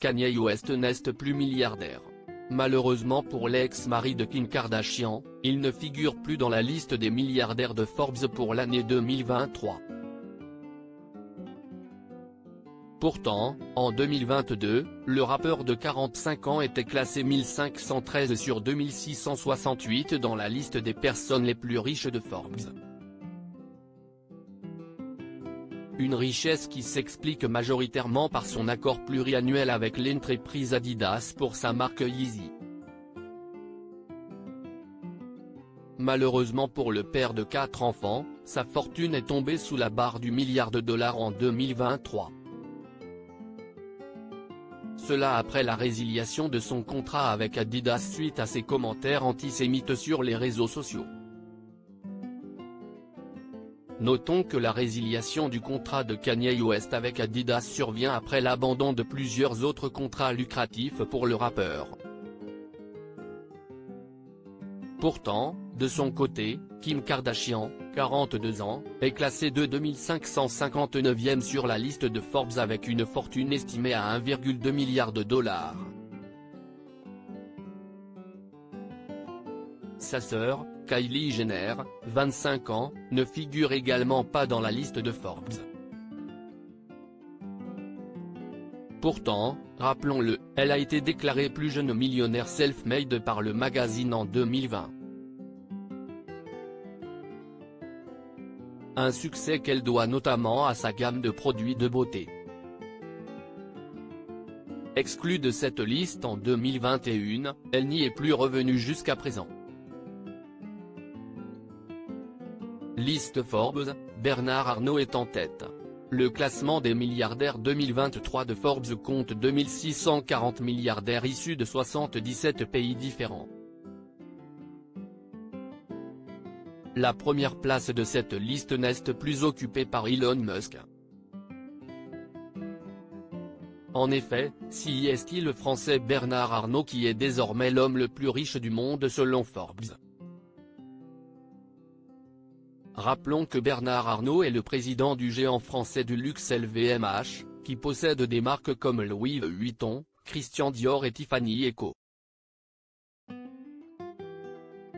Kanye West n'est plus milliardaire. Malheureusement pour l'ex-mari de Kim Kardashian, il ne figure plus dans la liste des milliardaires de Forbes pour l'année 2023. Pourtant, en 2022, le rappeur de 45 ans était classé 1513 sur 2668 dans la liste des personnes les plus riches de Forbes. Une richesse qui s'explique majoritairement par son accord pluriannuel avec l'entreprise Adidas pour sa marque Yeezy. Malheureusement pour le père de 4 enfants, sa fortune est tombée sous la barre du milliard de dollars en 2023. Cela après la résiliation de son contrat avec Adidas suite à ses commentaires antisémites sur les réseaux sociaux. Notons que la résiliation du contrat de Kanye West avec Adidas survient après l'abandon de plusieurs autres contrats lucratifs pour le rappeur. Pourtant, de son côté, Kim Kardashian, 42 ans, est classée de 2559e sur la liste de Forbes avec une fortune estimée à 1,2 milliard de dollars. Sa sœur, Kylie Jenner, 25 ans, ne figure également pas dans la liste de Forbes. Pourtant, rappelons-le, elle a été déclarée plus jeune millionnaire self-made par le magazine en 2020. Un succès qu'elle doit notamment à sa gamme de produits de beauté. Exclue de cette liste en 2021, elle n'y est plus revenue jusqu'à présent. Liste Forbes, Bernard Arnault est en tête. Le classement des milliardaires 2023 de Forbes compte 2640 milliardaires issus de 77 pays différents. La première place de cette liste n'est plus occupée par Elon Musk. En effet, c'est le Français Bernard Arnault qui est désormais l'homme le plus riche du monde selon Forbes. Rappelons que Bernard Arnault est le président du géant français du luxe LVMH, qui possède des marques comme Louis Vuitton, Christian Dior et Tiffany & Co.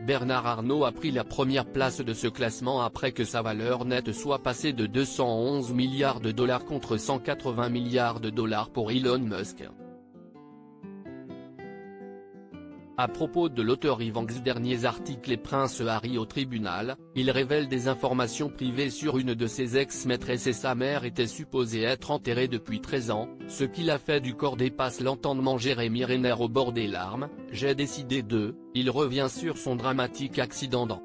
Bernard Arnault a pris la première place de ce classement après que sa valeur nette soit passée de 211 milliards de dollars contre 180 milliards de dollars pour Elon Musk. À propos de l'auteur Ivan X derniers articles et Prince Harry au tribunal, il révèle des informations privées sur une de ses ex-maîtresses et sa mère était supposée être enterrée depuis 13 ans, ce qui l'a fait du corps dépasse l'entendement. Jérémy Renner au bord des larmes, j'ai décidé de, il revient sur son dramatique accident dans